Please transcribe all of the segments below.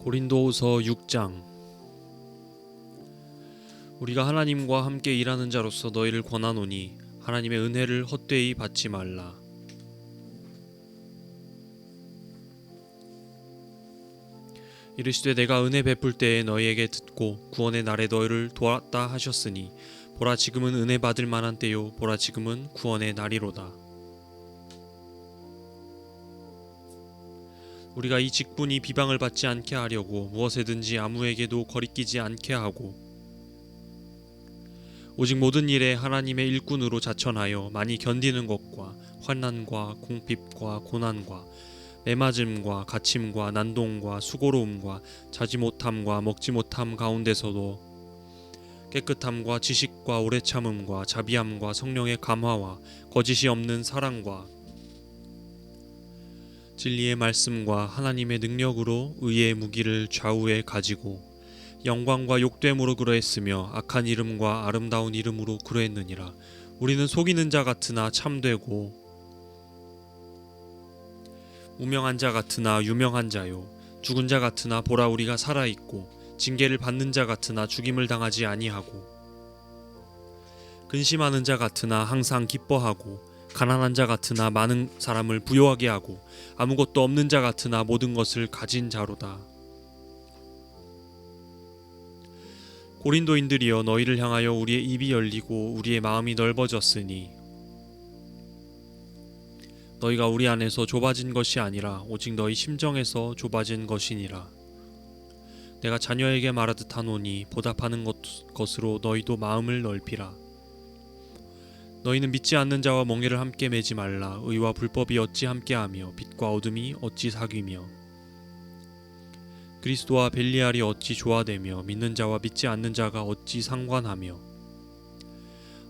고린도후서 6장. 우리가 하나님과 함께 일하는 자로서 너희를 권하노니 하나님의 은혜를 헛되이 받지 말라. 이르시되 내가 은혜 베풀 때에 너희에게 듣고 구원의 날에 너희를 도왔다 하셨으니 보라 지금은 은혜 받을 만한 때요 보라 지금은 구원의 날이로다. 우리가 이 직분이 비방을 받지 않게 하려고 무엇에든지 아무에게도 거리끼지 않게 하고 오직 모든 일에 하나님의 일꾼으로 자천하여 많이 견디는 것과 환난과 궁핍과 고난과 매맞음과 갇힘과 난동과 수고로움과 자지 못함과 먹지 못함 가운데서도 깨끗함과 지식과 오래 참음과 자비함과 성령의 감화와 거짓이 없는 사랑과 진리의 말씀과 하나님의 능력으로 의의 무기를 좌우에 가지고 영광과 욕됨으로 그러했으며 악한 이름과 아름다운 이름으로 그러했느니라. 우리는 속이는 자 같으나 참되고 무명한 자 같으나 유명한 자요 죽은 자 같으나 보라 우리가 살아있고 징계를 받는 자 같으나 죽임을 당하지 아니하고 근심하는 자 같으나 항상 기뻐하고 가난한 자 같으나 많은 사람을 부요하게 하고 아무것도 없는 자 같으나 모든 것을 가진 자로다. 고린도인들이여 너희를 향하여 우리의 입이 열리고 우리의 마음이 넓어졌으니 너희가 우리 안에서 좁아진 것이 아니라 오직 너희 심정에서 좁아진 것이니라. 내가 자녀에게 말하듯 하노니 보답하는 것으로 너희도 마음을 넓히라. 너희는 믿지 않는 자와 멍에를 함께 매지 말라. 의와 불법이 어찌 함께하며 빛과 어둠이 어찌 사귀며 그리스도와 벨리알이 어찌 조화되며 믿는 자와 믿지 않는 자가 어찌 상관하며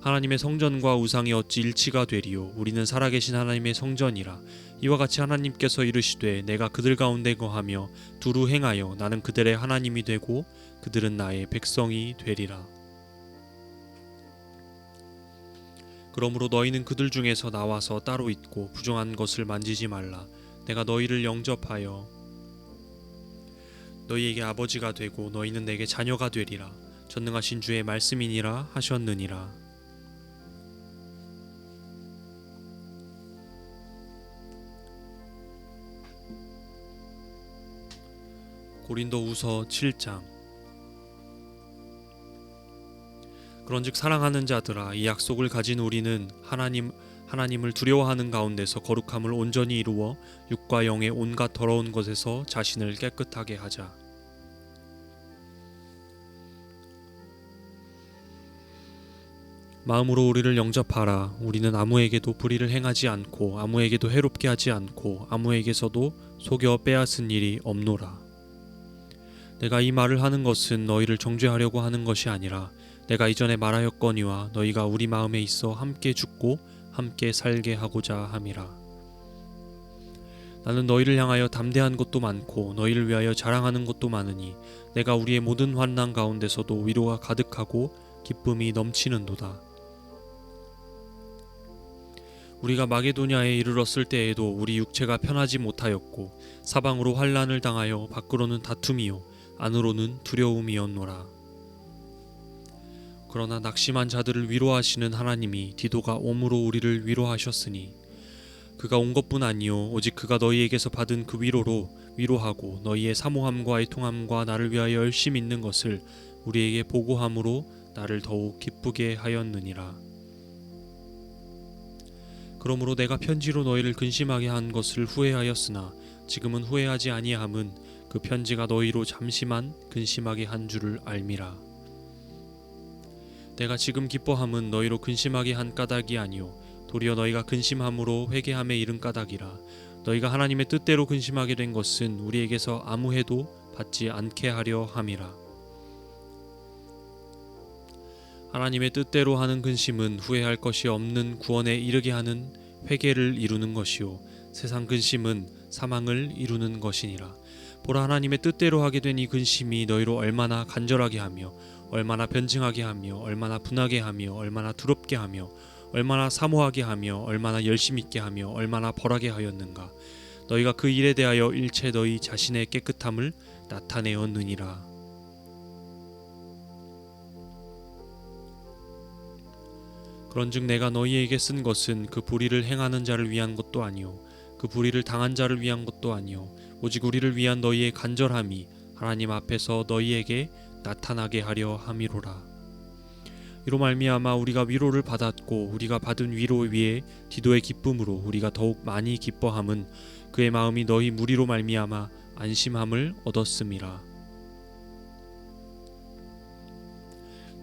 하나님의 성전과 우상이 어찌 일치가 되리요. 우리는 살아계신 하나님의 성전이라. 이와 같이 하나님께서 이르시되 내가 그들 가운데 거하며 두루 행하여 나는 그들의 하나님이 되고 그들은 나의 백성이 되리라. 그러므로 너희는 그들 중에서 나와서 따로 있고 부정한 것을 만지지 말라. 내가 너희를 영접하여 너희에게 아버지가 되고 너희는 내게 자녀가 되리라. 전능하신 주의 말씀이니라 하셨느니라. 고린도후서 7장. 그런즉 사랑하는 자들아 이 약속을 가진 우리는 하나님을 두려워하는 가운데서 거룩함을 온전히 이루어 육과 영의 온갖 더러운 것에서 자신을 깨끗하게 하자. 마음으로 우리를 영접하라. 우리는 아무에게도 불의를 행하지 않고 아무에게도 해롭게 하지 않고 아무에게서도 속여 빼앗은 일이 없노라. 내가 이 말을 하는 것은 너희를 정죄하려고 하는 것이 아니라 내가 이전에 말하였거니와 너희가 우리 마음에 있어 함께 죽고 함께 살게 하고자 함이라. 나는 너희를 향하여 담대한 것도 많고 너희를 위하여 자랑하는 것도 많으니 내가 우리의 모든 환난 가운데서도 위로가 가득하고 기쁨이 넘치는도다. 우리가 마게도냐에 이르렀을 때에도 우리 육체가 편하지 못하였고 사방으로 환난을 당하여 밖으로는 다툼이요 안으로는 두려움이었노라. 그러나 낙심한 자들을 위로하시는 하나님이 디도가 옴으로 우리를 위로하셨으니 그가 온 것뿐 아니요 오직 그가 너희에게서 받은 그 위로로 위로하고 너희의 사모함과 애통함과 나를 위하여 열심히 있는 것을 우리에게 보고함으로 나를 더욱 기쁘게 하였느니라. 그러므로 내가 편지로 너희를 근심하게 한 것을 후회하였으나 지금은 후회하지 아니함은 그 편지가 너희로 잠시만 근심하게 한 줄을 알미라. 내가 지금 기뻐함은 너희로 근심하게 한 까닭이 아니요 도리어 너희가 근심함으로 회개함에 이른 까닭이라. 너희가 하나님의 뜻대로 근심하게 된 것은 우리에게서 아무 해도 받지 않게 하려 함이라. 하나님의 뜻대로 하는 근심은 후회할 것이 없는 구원에 이르게 하는 회개를 이루는 것이요 세상 근심은 사망을 이루는 것이니라. 보라 하나님의 뜻대로 하게 된 이 근심이 너희로 얼마나 간절하게 하며 얼마나 변증하게 하며 얼마나 분하게 하며 얼마나 두렵게 하며 얼마나 사모하게 하며 얼마나 열심 있게 하며 얼마나 벌하게 하였는가. 너희가 그 일에 대하여 일체 너희 자신의 깨끗함을 나타내었느니라. 그런즉 내가 너희에게 쓴 것은 그 불의를 행하는 자를 위한 것도 아니요 그 불의를 당한 자를 위한 것도 아니요 오직 우리를 위한 너희의 간절함이 하나님 앞에서 너희에게 나타나게 하려 함이로라. 이로 말미암아 우리가 위로를 받았고 우리가 받은 위로 위에 디도의 기쁨으로 우리가 더욱 많이 기뻐함은 그의 마음이 너희 무리로 말미암아 안심함을 얻었음이라.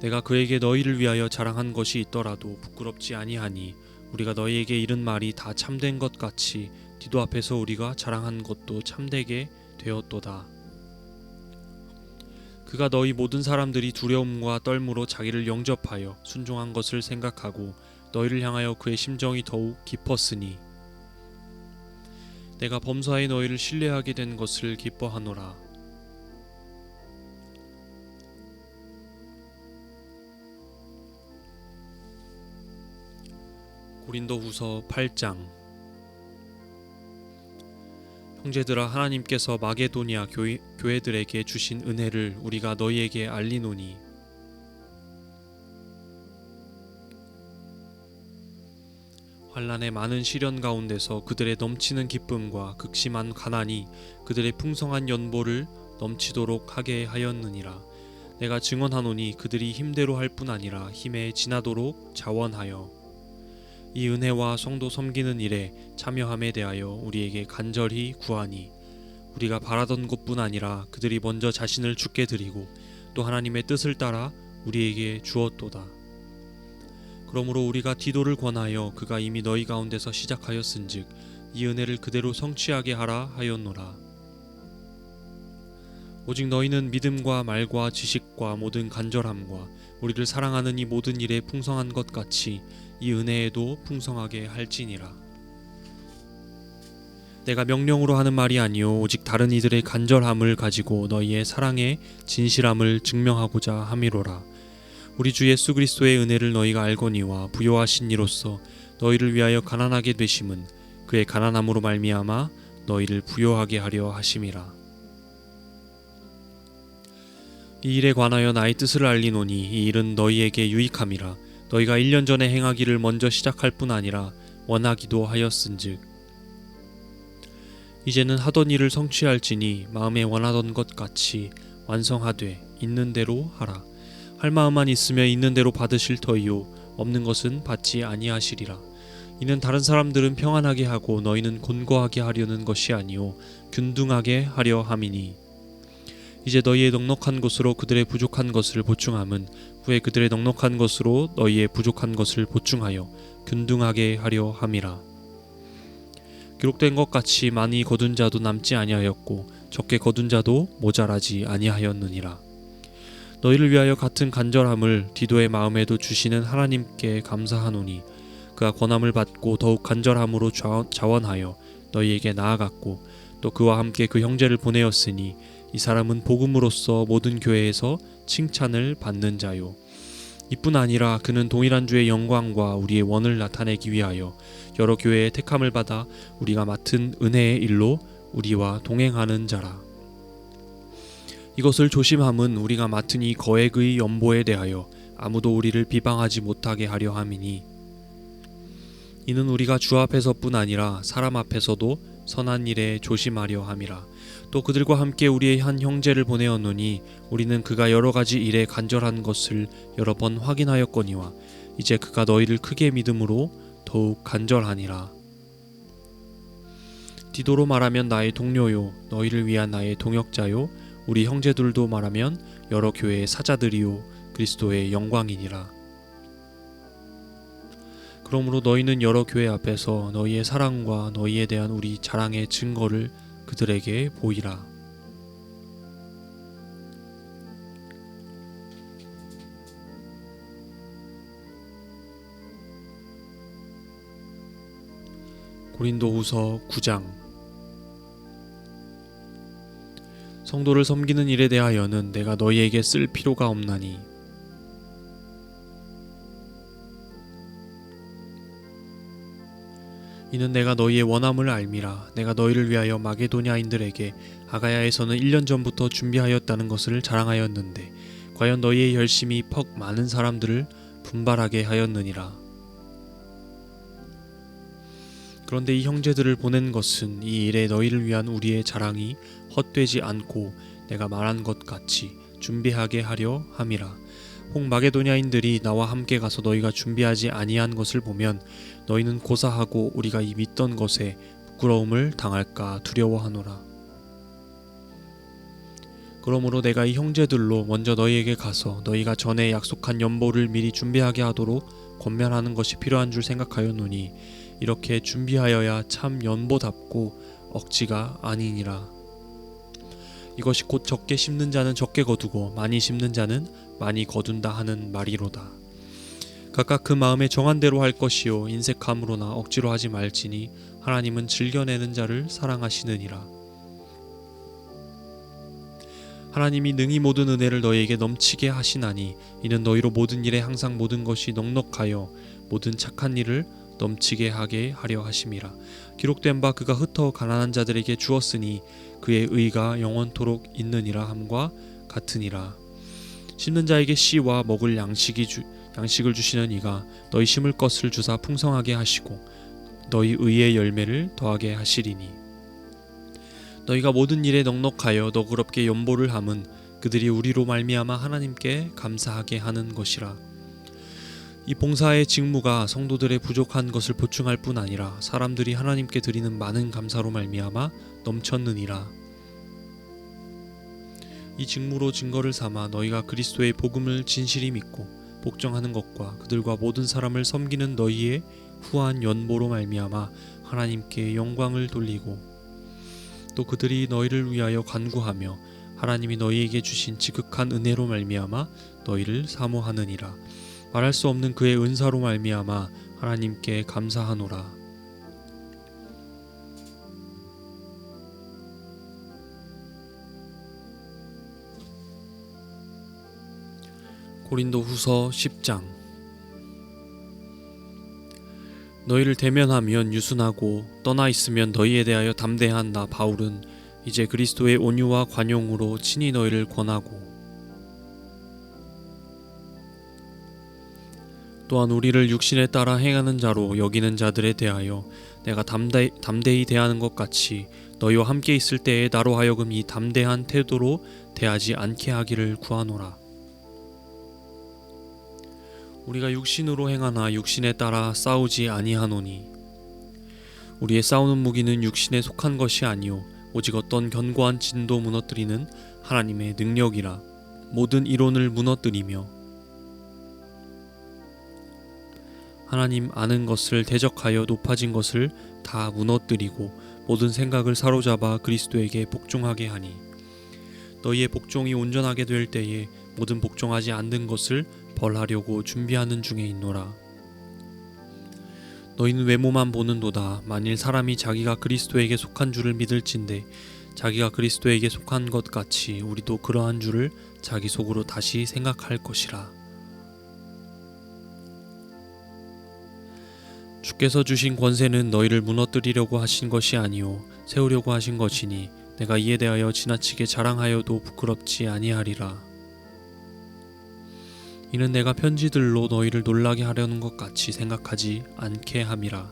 내가 그에게 너희를 위하여 자랑한 것이 있더라도 부끄럽지 아니하니 우리가 너희에게 이른 말이 다 참된 것 같이 디도 앞에서 우리가 자랑한 것도 참되게 되었도다. 그가 너희 모든 사람들이 두려움과 떨므로 자기를 영접하여 순종한 것을 생각하고 너희를 향하여 그의 심정이 더욱 깊었으니 내가 범사에 너희를 신뢰하게 된 것을 기뻐하노라. 고린도후서 8장. 형제들아, 하나님께서 마게도니아 교회들에게 주신 은혜를 우리가 너희에게 알리노니 환난의 많은 시련 가운데서 그들의 넘치는 기쁨과 극심한 가난이 그들의 풍성한 연보를 넘치도록 하게 하였느니라. 내가 증언하노니 그들이 힘대로 할 뿐 아니라 힘에 지나도록 자원하여 이 은혜와 성도 섬기는 일에 참여함에 대하여 우리에게 간절히 구하니 우리가 바라던 것뿐 아니라 그들이 먼저 자신을 주께 드리고 또 하나님의 뜻을 따라 우리에게 주었도다. 그러므로 우리가 디도를 권하여 그가 이미 너희 가운데서 시작하였은즉 이 은혜를 그대로 성취하게 하라 하였노라. 오직 너희는 믿음과 말과 지식과 모든 간절함과 우리를 사랑하는 이 모든 일에 풍성한 것 같이 이 은혜에도 풍성하게 할지니라. 내가 명령으로 하는 말이 아니요 오직 다른 이들의 간절함을 가지고 너희의 사랑의 진실함을 증명하고자 함이로라. 우리 주 예수 그리스도의 은혜를 너희가 알거니와 부요하신 이로써 너희를 위하여 가난하게 되심은 그의 가난함으로 말미암아 너희를 부요하게 하려 하심이라. 이 일에 관하여 나의 뜻을 알리노니 이 일은 너희에게 유익함이라. 너희가 1년 전에 행하기를 먼저 시작할 뿐 아니라 원하기도 하였은즉 이제는 하던 일을 성취할지니 마음에 원하던 것 같이 완성하되 있는 대로 하라. 할 마음만 있으면 있는 대로 받으실 터이요 없는 것은 받지 아니하시리라. 이는 다른 사람들은 평안하게 하고 너희는 곤고하게 하려는 것이 아니요 균등하게 하려 함이니 이제 너희의 넉넉한 것으로 그들의 부족한 것을 보충함은 후에 그들의 넉넉한 것으로 너희의 부족한 것을 보충하여 균등하게 하려 함이라. 기록된 것 같이 많이 거둔 자도 남지 아니하였고 적게 거둔 자도 모자라지 아니하였느니라. 너희를 위하여 같은 간절함을 디도의 마음에도 주시는 하나님께 감사하노니 그가 권함을 받고 더욱 간절함으로 자원하여 너희에게 나아갔고 또 그와 함께 그 형제를 보내었으니 이 사람은 복음으로써 모든 교회에서 칭찬을 받는 자요 이뿐 아니라 그는 동일한 주의 영광과 우리의 원을 나타내기 위하여 여러 교회의 택함을 받아 우리가 맡은 은혜의 일로 우리와 동행하는 자라. 이것을 조심함은 우리가 맡은 이 거액의 연보에 대하여 아무도 우리를 비방하지 못하게 하려 함이니 이는 우리가 주 앞에서뿐 아니라 사람 앞에서도 선한 일에 조심하려 함이라. 또 그들과 함께 우리의 한 형제를 보내었노니 우리는 그가 여러 가지 일에 간절한 것을 여러 번 확인하였거니와 이제 그가 너희를 크게 믿음으로 더욱 간절하니라. 디도로 말하면 나의 동료요 너희를 위한 나의 동역자요 우리 형제들도 말하면 여러 교회의 사자들이요 그리스도의 영광이니라. 그러므로 너희는 여러 교회 앞에서 너희의 사랑과 너희에 대한 우리 자랑의 증거를 그들에게 보이라. 고린도후서 9장. 성도를 섬기는 일에 대하여는 내가 너희에게 쓸 필요가 없나니 이는 내가 너희의 원함을 알미라. 내가 너희를 위하여 마게도냐인들에게 아가야에서는 1년 전부터 준비하였다는 것을 자랑하였는데 과연 너희의 열심이 퍽 많은 사람들을 분발하게 하였느니라. 그런데 이 형제들을 보낸 것은 이 일에 너희를 위한 우리의 자랑이 헛되지 않고 내가 말한 것 같이 준비하게 하려 함이라. 혹 마게도냐인들이 나와 함께 가서 너희가 준비하지 아니한 것을 보면 너희는 고사하고 우리가 이 믿던 것에 부끄러움을 당할까 두려워하노라. 그러므로 내가 이 형제들로 먼저 너희에게 가서 너희가 전에 약속한 연보를 미리 준비하게 하도록 권면하는 것이 필요한 줄 생각하였노니 이렇게 준비하여야 참 연보답고 억지가 아니니라. 이것이 곧 적게 심는 자는 적게 거두고 많이 심는 자는 많이 거둔다 하는 말이로다. 각각 그 마음에 정한 대로 할 것이요 인색함으로나 억지로 하지 말지니 하나님은 즐겨내는 자를 사랑하시느니라. 하나님이 능히 모든 은혜를 너희에게 넘치게 하시나니 이는 너희로 모든 일에 항상 모든 것이 넉넉하여 모든 착한 일을 넘치게 하게 하려 하심이라. 기록된 바 그가 흩어 가난한 자들에게 주었으니 그의 의가 영원토록 있느니라 함과 같으니라. 심는 자에게 씨와 먹을 양식을 주시는 이가 너희 심을 것을 주사 풍성하게 하시고 너희 의의 열매를 더하게 하시리니 너희가 모든 일에 넉넉하여 너그럽게 연보를 함은 그들이 우리로 말미암아 하나님께 감사하게 하는 것이라. 이 봉사의 직무가 성도들의 부족한 것을 보충할 뿐 아니라 사람들이 하나님께 드리는 많은 감사로 말미암아 넘쳤느니라. 이 직무로 증거를 삼아 너희가 그리스도의 복음을 진실히 믿고 복종하는 것과 그들과 모든 사람을 섬기는 너희의 후한 연보로 말미암아 하나님께 영광을 돌리고 또 그들이 너희를 위하여 간구하며 하나님이 너희에게 주신 지극한 은혜로 말미암아 너희를 사모하느니라. 말할 수 없는 그의 은사로 말미암아 하나님께 감사하노라. 고린도후서 10장. 너희를 대면하면 유순하고 떠나 있으면 너희에 대하여 담대한 나 바울은 이제 그리스도의 온유와 관용으로 친히 너희를 권하고 또한 우리를 육신에 따라 행하는 자로 여기는 자들에 대하여 내가 담대히 대하는 것 같이 너희와 함께 있을 때에 나로 하여금 이 담대한 태도로 대하지 않게 하기를 구하노라. 우리가 육신으로 행하나 육신에 따라 싸우지 아니하노니 우리의 싸우는 무기는 육신에 속한 것이 아니요 오직 어떤 견고한 진도 무너뜨리는 하나님의 능력이라. 모든 이론을 무너뜨리며 하나님 아는 것을 대적하여 높아진 것을 다 무너뜨리고 모든 생각을 사로잡아 그리스도에게 복종하게 하니 너희의 복종이 온전하게 될 때에 모든 복종하지 않는 것을 벌하려고 준비하는 중에 있노라. 너희는 외모만 보는도다. 만일 사람이 자기가 그리스도에게 속한 줄을 믿을진대 자기가 그리스도에게 속한 것 같이 우리도 그러한 줄을 자기 속으로 다시 생각할 것이라. 주께서 주신 권세는 너희를 무너뜨리려고 하신 것이 아니요 세우려고 하신 것이니 내가 이에 대하여 지나치게 자랑하여도 부끄럽지 아니하리라. 이는 내가 편지들로 너희를 놀라게 하려는 것 같이 생각하지 않게 함이라.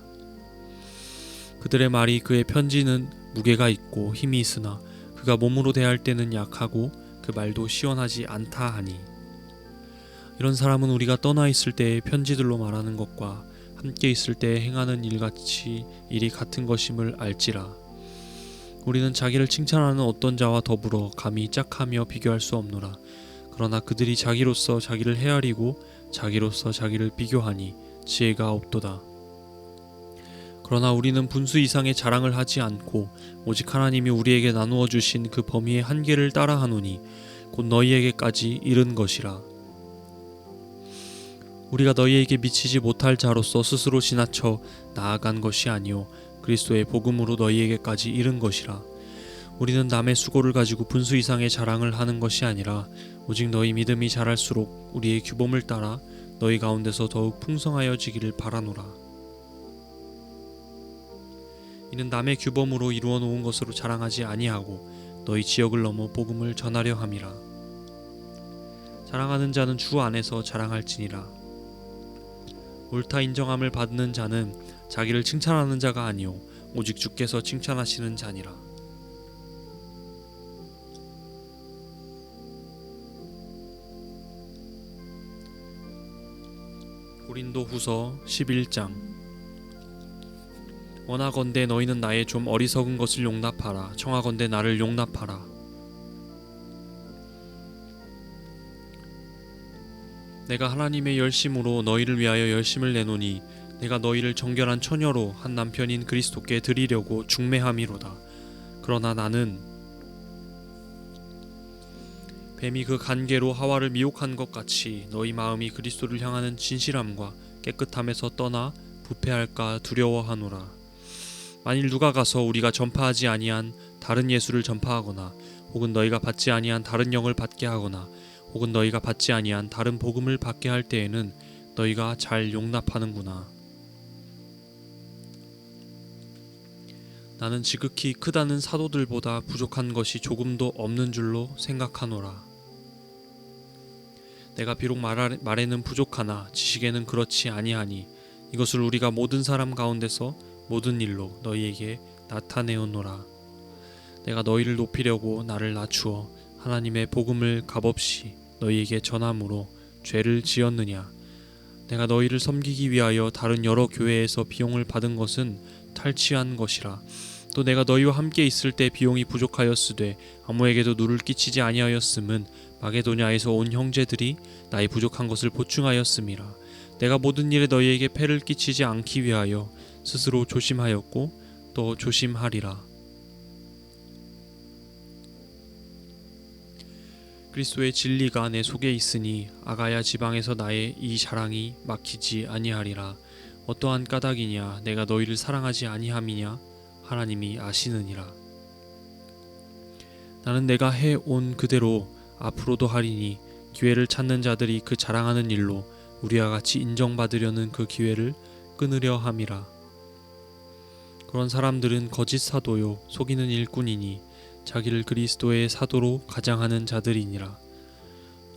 그들의 말이 그의 편지는 무게가 있고 힘이 있으나 그가 몸으로 대할 때는 약하고 그 말도 시원하지 않다 하니 이런 사람은 우리가 떠나 있을 때의 편지들로 말하는 것과 함께 있을 때에 행하는 일같이 일이 같은 것임을 알지라. 우리는 자기를 칭찬하는 어떤 자와 더불어 감히 짝하며 비교할 수 없노라. 그러나 그들이 자기로서 자기를 헤아리고 자기로서 자기를 비교하니 지혜가 없도다. 그러나 우리는 분수 이상의 자랑을 하지 않고 오직 하나님이 우리에게 나누어 주신 그 범위의 한계를 따라하노니 곧 너희에게까지 이른 것이라. 우리가 너희에게 미치지 못할 자로서 스스로 지나쳐 나아간 것이 아니요 그리스도의 복음으로 너희에게까지 이른 것이라. 우리는 남의 수고를 가지고 분수 이상의 자랑을 하는 것이 아니라 오직 너희 믿음이 자랄수록 우리의 규범을 따라 너희 가운데서 더욱 풍성하여지기를 바라노라. 이는 남의 규범으로 이루어 놓은 것으로 자랑하지 아니하고 너희 지역을 넘어 복음을 전하려 함이라. 자랑하는 자는 주 안에서 자랑할지니라. 옳다 인정함을 받는 자는 자기를 칭찬하는 자가 아니요 오직 주께서 칭찬하시는 자니라. 고린도후서 11장. 원하건대 너희는 나의 좀 어리석은 것을 용납하라. 청하건대 나를 용납하라. 내가 하나님의 열심으로 너희를 위하여 열심을 내노니 내가 너희를 정결한 처녀로 한 남편인 그리스도께 드리려고 중매함이로다. 그러나 나는 뱀이 그 간계로 하와를 미혹한 것 같이 너희 마음이 그리스도를 향하는 진실함과 깨끗함에서 떠나 부패할까 두려워하노라. 만일 누가 가서 우리가 전파하지 아니한 다른 예수를 전파하거나 혹은 너희가 받지 아니한 다른 영을 받게 하거나 혹은 너희가 받지 아니한 다른 복음을 받게 할 때에는 너희가 잘 용납하는구나. 나는 지극히 크다는 사도들보다 부족한 것이 조금도 없는 줄로 생각하노라. 내가 비록 말에는 부족하나 지식에는 그렇지 아니하니 이것을 우리가 모든 사람 가운데서 모든 일로 너희에게 나타내오노라. 내가 너희를 높이려고 나를 낮추어 하나님의 복음을 값없이 너희에게 전함으로 죄를 지었느냐. 내가 너희를 섬기기 위하여 다른 여러 교회에서 비용을 받은 것은 탈취한 것이라. 또 내가 너희와 함께 있을 때 비용이 부족하였으되 아무에게도 누를 끼치지 아니하였음은 마게도냐에서 온 형제들이 나의 부족한 것을 보충하였음이라. 내가 모든 일에 너희에게 폐를 끼치지 않기 위하여 스스로 조심하였고 또 조심하리라. 그리스도의 진리가 내 속에 있으니 아가야 지방에서 나의 이 자랑이 막히지 아니하리라. 어떠한 까닭이냐 내가 너희를 사랑하지 아니함이냐 하나님이 아시느니라. 나는 내가 해온 그대로 앞으로도 하리니 기회를 찾는 자들이 그 자랑하는 일로 우리와 같이 인정받으려는 그 기회를 끊으려 함이라. 그런 사람들은 거짓 사도요 속이는 일꾼이니 자기를 그리스도의 사도로 가장하는 자들이니라.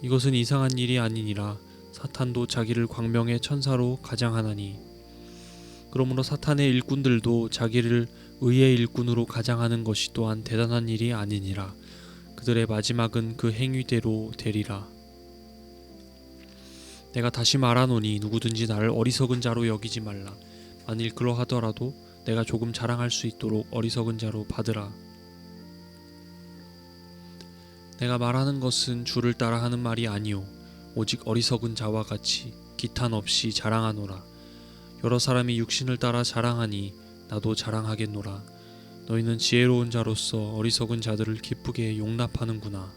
이것은 이상한 일이 아니니라. 사탄도 자기를 광명의 천사로 가장하나니 그러므로 사탄의 일꾼들도 자기를 의의 일꾼으로 가장하는 것이 또한 대단한 일이 아니니라. 그들의 마지막은 그 행위대로 되리라. 내가 다시 말하노니 누구든지 나를 어리석은 자로 여기지 말라. 만일 그러하더라도 내가 조금 자랑할 수 있도록 어리석은 자로 받으라. 내가 말하는 것은 주를 따라 하는 말이 아니오 오직 어리석은 자와 같이 기탄 없이 자랑하노라. 여러 사람이 육신을 따라 자랑하니 나도 자랑하겠노라. 너희는 지혜로운 자로서 어리석은 자들을 기쁘게 용납하는구나.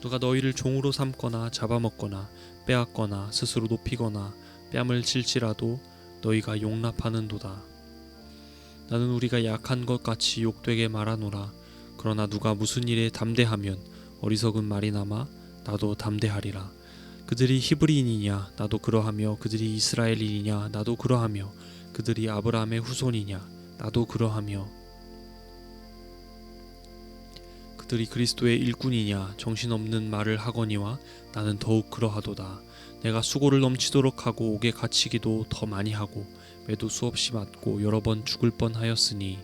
누가 너희를 종으로 삼거나 잡아먹거나 빼앗거나 스스로 높이거나 뺨을 칠지라도 너희가 용납하는도다. 나는 우리가 약한 것 같이 욕되게 말하노라. 그러나 누가 무슨 일에 담대하면 어리석은 말이나마 나도 담대하리라. 그들이 히브리인이냐 나도 그러하며 그들이 이스라엘인이냐 나도 그러하며 그들이 아브라함의 후손이냐 나도 그러하며 그들이 그리스도의 일꾼이냐 정신없는 말을 하거니와 나는 더욱 그러하도다. 내가 수고를 넘치도록 하고 옥에 갇히기도 더 많이 하고 매도 수없이 맞고 여러 번 죽을 뻔하였으니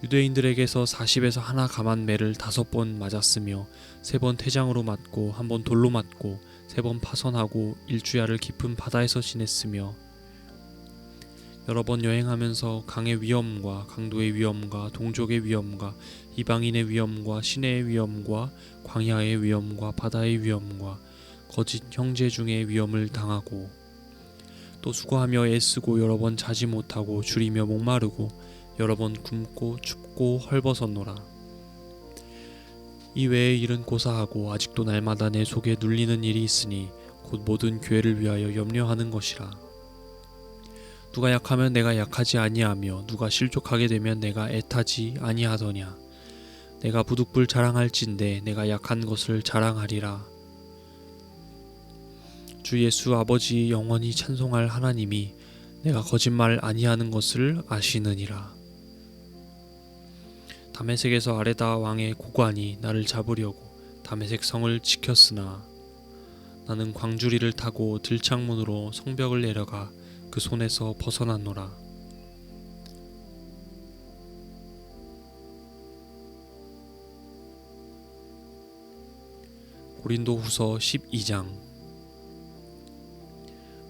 유대인들에게서 40에서 하나 감한 매를 5번 맞았으며 3번 태장으로 맞고 1번 돌로 맞고 3번 파선하고 일주야를 깊은 바다에서 지냈으며 여러 번 여행하면서 강의 위험과 강도의 위험과 동족의 위험과 이방인의 위험과 시내의 위험과 광야의 위험과 바다의 위험과 거짓 형제 중의 위험을 당하고 또 수고하며 애쓰고 여러 번 자지 못하고 줄이며 목마르고 여러 번 굶고 춥고 헐벗었노라. 이 외의 일은 고사하고 아직도 날마다 내 속에 눌리는 일이 있으니 곧 모든 교회를 위하여 염려하는 것이라. 누가 약하면 내가 약하지 아니하며 누가 실족하게 되면 내가 애타지 아니하더냐. 내가 부득불 자랑할진대 내가 약한 것을 자랑하리라. 주 예수 아버지 영원히 찬송할 하나님이 내가 거짓말 아니하는 것을 아시느니라. 다메섹에서 아레다 왕의 고관이 나를 잡으려고 다메섹 성을 지켰으나 나는 광주리를 타고 들창문으로 성벽을 내려가 그 손에서 벗어났노라. 고린도후서 12장.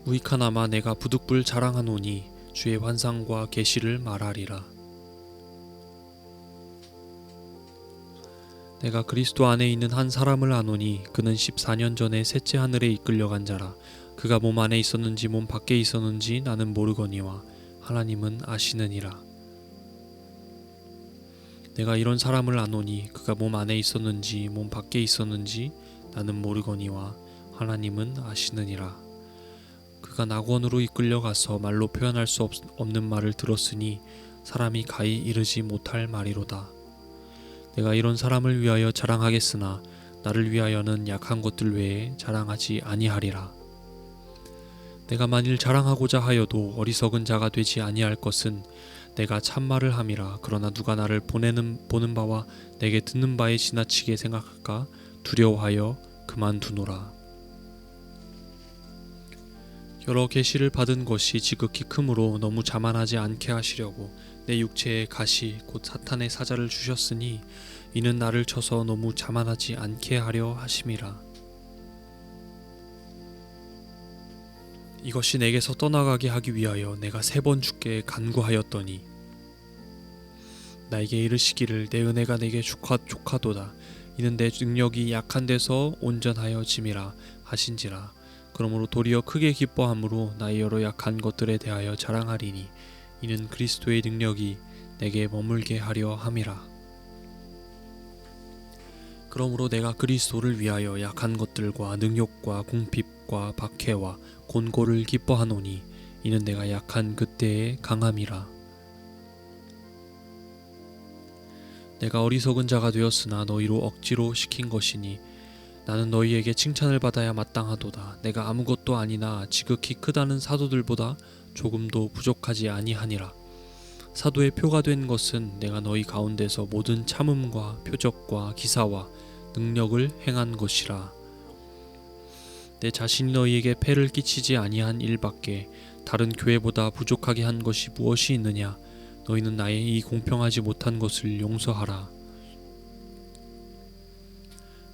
무익하나마 내가 부득불 자랑하노니 주의 환상과 계시를 말하리라. 내가 그리스도 안에 있는 한 사람을 아노니 그는 14년 전에 셋째 하늘에 이끌려간 자라. 그가 몸 안에 있었는지 몸 밖에 있었는지 나는 모르거니와 하나님은 아시느니라. 내가 이런 사람을 아노니 그가 몸 안에 있었는지 몸 밖에 있었는지 나는 모르거니와 하나님은 아시느니라. 그가 낙원으로 이끌려가서 말로 표현할 수 없는 말을 들었으니 사람이 가히 이르지 못할 말이로다. 내가 이런 사람을 위하여 자랑하겠으나 나를 위하여는 약한 것들 외에 자랑하지 아니하리라. 내가 만일 자랑하고자 하여도 어리석은 자가 되지 아니할 것은 내가 참말을 함이라. 그러나 누가 나를 보는 바와 내게 듣는 바에 지나치게 생각할까 두려워하여 그만두노라. 여러 계시를 받은 것이 지극히 크므로 너무 자만하지 않게 하시려고 내 육체에 가시 곧 사탄의 사자를 주셨으니 이는 나를 쳐서 너무 자만하지 않게 하려 하심이라. 이것이 내게서 떠나가게 하기 위하여 내가 3번 주께 간구하였더니 나에게 이르시기를 내 은혜가 내게 족하도다. 이는 내 능력이 약한 데서 온전하여 짐이라 하신지라. 그러므로 도리어 크게 기뻐함으로 나의 여러 약한 것들에 대하여 자랑하리니 이는 그리스도의 능력이 내게 머물게 하려 함이라. 그러므로 내가 그리스도를 위하여 약한 것들과 능욕과 궁핍과 박해와 곤고를 기뻐하노니 이는 내가 약한 그때의 강함이라. 내가 어리석은 자가 되었으나 너희로 억지로 시킨 것이니 나는 너희에게 칭찬을 받아야 마땅하도다. 내가 아무것도 아니나 지극히 크다는 사도들보다 조금도 부족하지 아니하니라. 사도의 표가 된 것은 내가 너희 가운데서 모든 참음과 표적과 기사와 능력을 행한 것이라. 내 자신이 너희에게 폐를 끼치지 아니한 일밖에 다른 교회보다 부족하게 한 것이 무엇이 있느냐. 너희는 나의 이 공평하지 못한 것을 용서하라.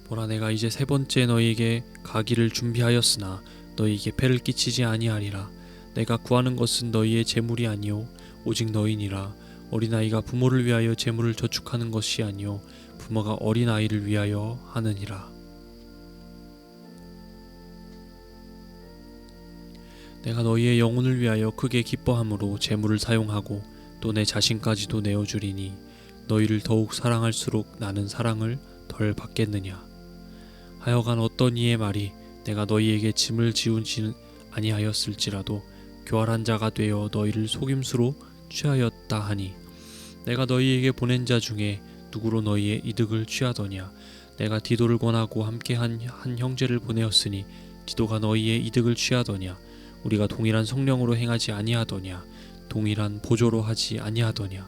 보라, 내가 이제 3번째 너희에게 가기를 준비하였으나 너희에게 폐를 끼치지 아니하리라. 내가 구하는 것은 너희의 재물이 아니요 오직 너희니라. 어린아이가 부모를 위하여 재물을 저축하는 것이 아니요 부모가 어린아이를 위하여 하느니라. 내가 너희의 영혼을 위하여 크게 기뻐함으로 재물을 사용하고 또 내 자신까지도 내어주리니 너희를 더욱 사랑할수록 나는 사랑을 덜 받겠느냐. 하여간 어떤 이의 말이 내가 너희에게 짐을 지우지 아니하였을지라도 교활한 자가 되어 너희를 속임수로 취하였다 하니 내가 너희에게 보낸 자 중에 누구로 너희의 이득을 취하더냐. 내가 디도를 권하고 함께한 한 형제를 보내었으니 디도가 너희의 이득을 취하더냐. 우리가 동일한 성령으로 행하지 아니하더냐. 동일한 보조로 하지 아니하더냐.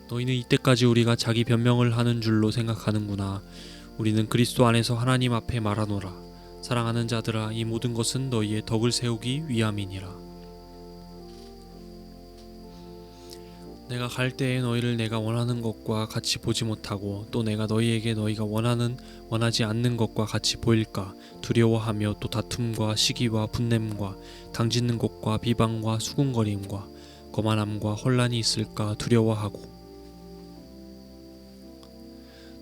너희는 이때까지 우리가 자기 변명을 하는 줄로 생각하는구나. 우리는 그리스도 안에서 하나님 앞에 말하노라. 사랑하는 자들아, 이 모든 것은 너희의 덕을 세우기 위함이니라. 내가 갈 때에 너희를 내가 원하는 것과 같이 보지 못하고 또 내가 너희에게 너희가 원하지 않는 것과 같이 보일까 두려워하며 또 다툼과 시기와 분냄과 당짓는 것과 비방과 수군거림과 거만함과 혼란이 있을까 두려워하고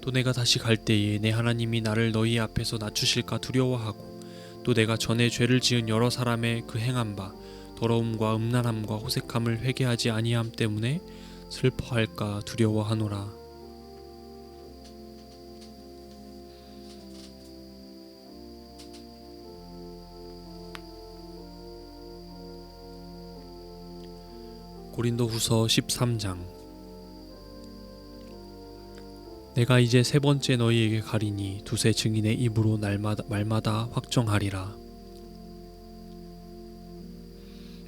또 내가 다시 갈 때에 내 하나님이 나를 너희 앞에서 낮추실까 두려워하고 또 내가 전에 죄를 지은 여러 사람의 그 행한 바 더러움과 음란함과 호색함을 회개하지 아니함 때문에 슬퍼할까 두려워하노라. 고린도후서 13장. 내가 이제 3번째 너희에게 가리니 두세 증인의 입으로 말마다 확정하리라.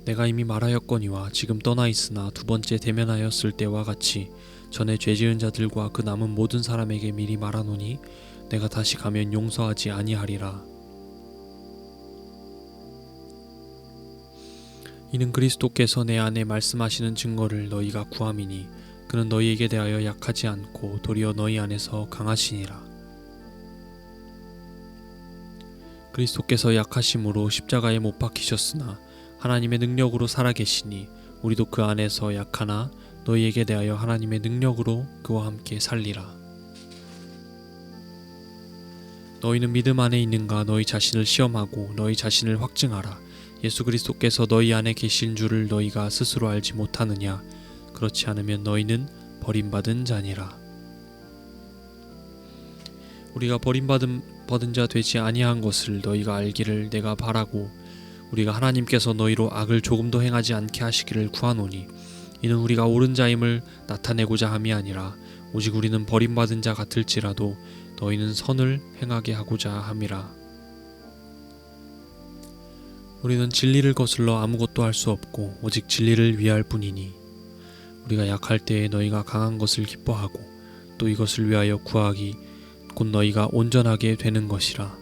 내가 이미 말하였거니와 지금 떠나 있으나 두 번째 대면하였을 때와 같이 전에 죄지은 자들과 그 남은 모든 사람에게 미리 말하노니 내가 다시 가면 용서하지 아니하리라. 이는 그리스도께서 내 안에 말씀하시는 증거를 너희가 구함이니 그는 너희에게 대하여 약하지 않고 도리어 너희 안에서 강하시니라. 그리스도께서 약하심으로 십자가에 못 박히셨으나 하나님의 능력으로 살아계시니 우리도 그 안에서 약하나 너희에게 대하여 하나님의 능력으로 그와 함께 살리라. 너희는 믿음 안에 있는가 너희 자신을 시험하고 너희 자신을 확증하라. 예수 그리스도께서 너희 안에 계신 줄을 너희가 스스로 알지 못하느냐? 그렇지 않으면 너희는 버림받은 자니라. 우리가 버림받은 자 되지 아니한 것을 너희가 알기를 내가 바라고 우리가 하나님께서 너희로 악을 조금도 행하지 않게 하시기를 구하노니 이는 우리가 옳은 자임을 나타내고자 함이 아니라 오직 우리는 버림받은 자 같을지라도 너희는 선을 행하게 하고자 함이라. 우리는 진리를 거슬러 아무것도 할 수 없고 오직 진리를 위할 뿐이니 우리가 약할 때에 너희가 강한 것을 기뻐하고 또 이것을 위하여 구하기 곧 너희가 온전하게 되는 것이라.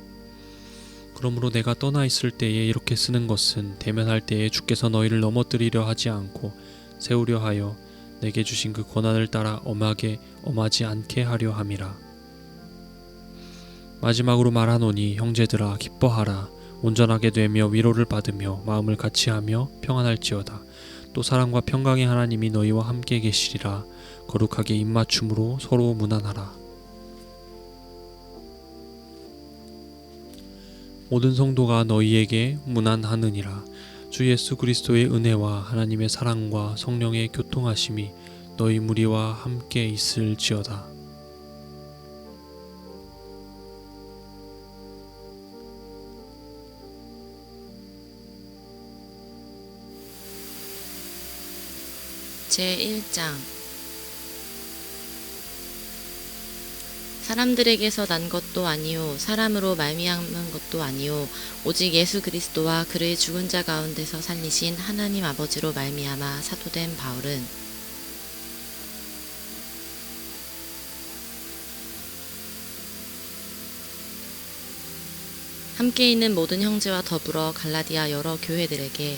그러므로 내가 떠나 있을 때에 이렇게 쓰는 것은 대면할 때에 주께서 너희를 넘어뜨리려 하지 않고 세우려 하여 내게 주신 그 권한을 따라 엄하지 않게 하려 함이라. 마지막으로 말하노니 형제들아 기뻐하라. 온전하게 되며 위로를 받으며 마음을 같이하며 평안할지어다. 또 사랑과 평강의 하나님이 너희와 함께 계시리라. 거룩하게 입맞춤으로 서로 문안하라. 모든 성도가 너희에게 문안하느니라. 주 예수 그리스도의 은혜와 하나님의 사랑과 성령의 교통하심이 너희 무리와 함께 있을지어다. 제1장 사람들에게서 난 것도 아니요 사람으로 말미암은 것도 아니요 오직 예수 그리스도와 그를 죽은 자 가운데서 살리신 하나님 아버지로 말미암아 사도된 바울은 함께 있는 모든 형제와 더불어 갈라디아 여러 교회들에게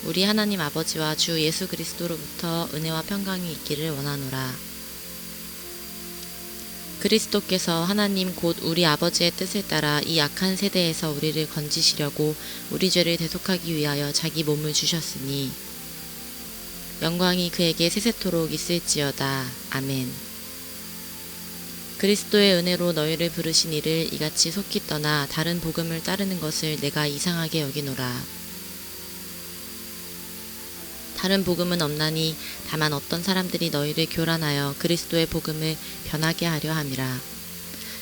우리 하나님 아버지와 주 예수 그리스도로부터 은혜와 평강이 있기를 원하노라. 그리스도께서 하나님 곧 우리 아버지의 뜻을 따라 이 악한 세대에서 우리를 건지시려고 우리 죄를 대속하기 위하여 자기 몸을 주셨으니 영광이 그에게 세세토록 있을지어다. 아멘. 그리스도의 은혜로 너희를 부르신 이를 이같이 속히 떠나 다른 복음을 따르는 것을 내가 이상하게 여기노라. 다른 복음은 없나니 다만 어떤 사람들이 너희를 교란하여 그리스도의 복음을 변하게 하려 함이라.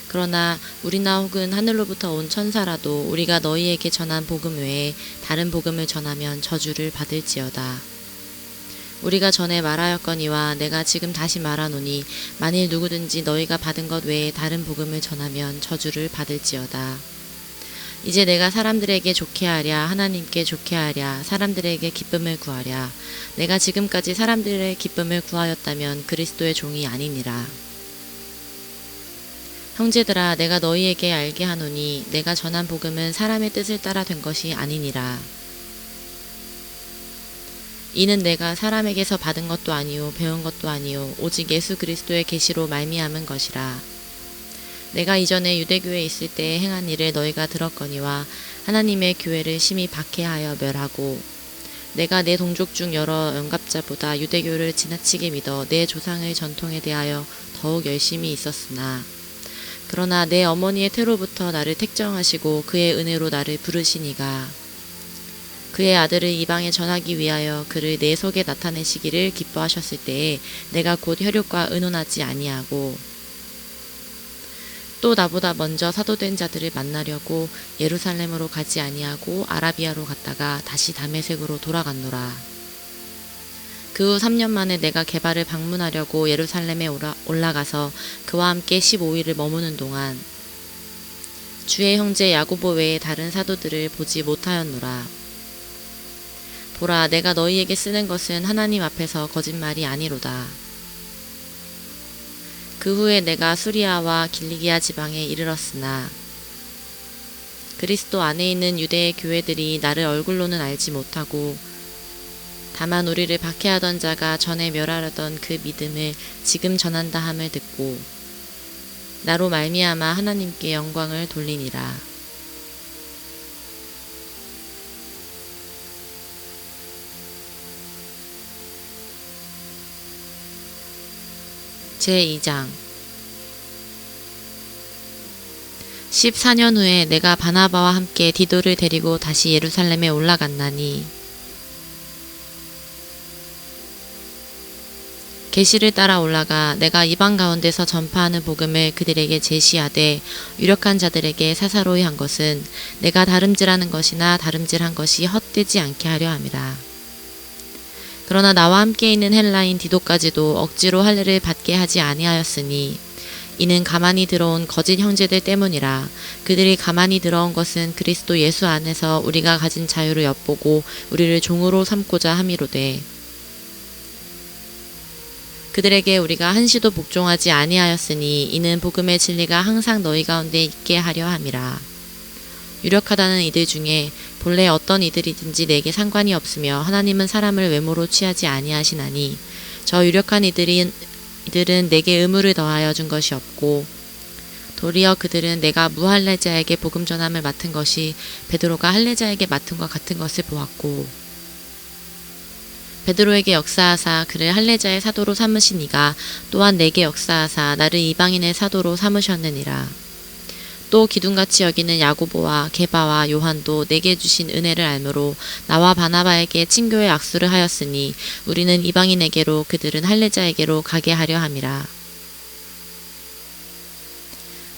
그러나 우리나 혹은 하늘로부터 온 천사라도 우리가 너희에게 전한 복음 외에 다른 복음을 전하면 저주를 받을지어다. 우리가 전에 말하였거니와 내가 지금 다시 말하노니 만일 누구든지 너희가 받은 것 외에 다른 복음을 전하면 저주를 받을지어다. 이제 내가 사람들에게 좋게 하랴 하나님께 좋게 하랴 사람들에게 기쁨을 구하랴 내가 지금까지 사람들의 기쁨을 구하였다면 그리스도의 종이 아니니라. 형제들아 내가 너희에게 알게 하노니 내가 전한 복음은 사람의 뜻을 따라 된 것이 아니니라. 이는 내가 사람에게서 받은 것도 아니요 배운 것도 아니요 오직 예수 그리스도의 계시로 말미암은 것이라. 내가 이전에 유대교에 있을 때에 행한 일을 너희가 들었거니와 하나님의 교회를 심히 박해하여 멸하고 내가 내 동족 중 여러 영갑자보다 유대교를 지나치게 믿어 내 조상의 전통에 대하여 더욱 열심히 있었으나 그러나 내 어머니의 태로부터 나를 택정하시고 그의 은혜로 나를 부르시니가 그의 아들을 이방에 전하기 위하여 그를 내 속에 나타내시기를 기뻐하셨을 때에 내가 곧 혈육과 의논하지 아니하고 또 나보다 먼저 사도된 자들을 만나려고 예루살렘으로 가지 아니하고 아라비아로 갔다가 다시 다메섹으로 돌아갔노라. 그 후 3년 만에 내가 게바를 방문하려고 예루살렘에 올라가서 그와 함께 15일을 머무는 동안 주의 형제 야고보 외에 다른 사도들을 보지 못하였노라. 보라, 내가 너희에게 쓰는 것은 하나님 앞에서 거짓말이 아니로다. 그 후에 내가 수리아와 길리기아 지방에 이르렀으나 그리스도 안에 있는 유대의 교회들이 나를 얼굴로는 알지 못하고 다만 우리를 박해하던 자가 전에 멸하려던 그 믿음을 지금 전한다 함을 듣고 나로 말미암아 하나님께 영광을 돌리니라. 제2장 14년 후에 내가 바나바와 함께 디도를 데리고 다시 예루살렘에 올라갔나니 계시를 따라 올라가 내가 이방 가운데서 전파하는 복음을 그들에게 제시하되 유력한 자들에게 사사로이 한 것은 내가 다름질하는 것이나 다름질한 것이 헛되지 않게 하려 함이라. 그러나 나와 함께 있는 헬라인 디도까지도 억지로 할례를 받게 하지 아니하였으니 이는 가만히 들어온 거짓 형제들 때문이라. 그들이 가만히 들어온 것은 그리스도 예수 안에서 우리가 가진 자유를 엿보고 우리를 종으로 삼고자 함이로되 그들에게 우리가 한시도 복종하지 아니하였으니 이는 복음의 진리가 항상 너희 가운데 있게 하려 함이라. 유력하다는 이들 중에 본래 어떤 이들이든지 내게 상관이 없으며 하나님은 사람을 외모로 취하지 아니하시나니 저 유력한 이들은 내게 의무를 더하여 준 것이 없고 도리어 그들은 내가 무할례자에게 복음 전함을 맡은 것이 베드로가 할례자에게 맡은 것 같은 것을 보았고 베드로에게 역사하사 그를 할례자의 사도로 삼으신 이가 또한 내게 역사하사 나를 이방인의 사도로 삼으셨느니라. 또 기둥같이 여기는 야고보와 게바와 요한도 내게 주신 은혜를 알므로 나와 바나바에게 친교의 악수를 하였으니 우리는 이방인에게로 그들은 할례자에게로 가게 하려 함이라.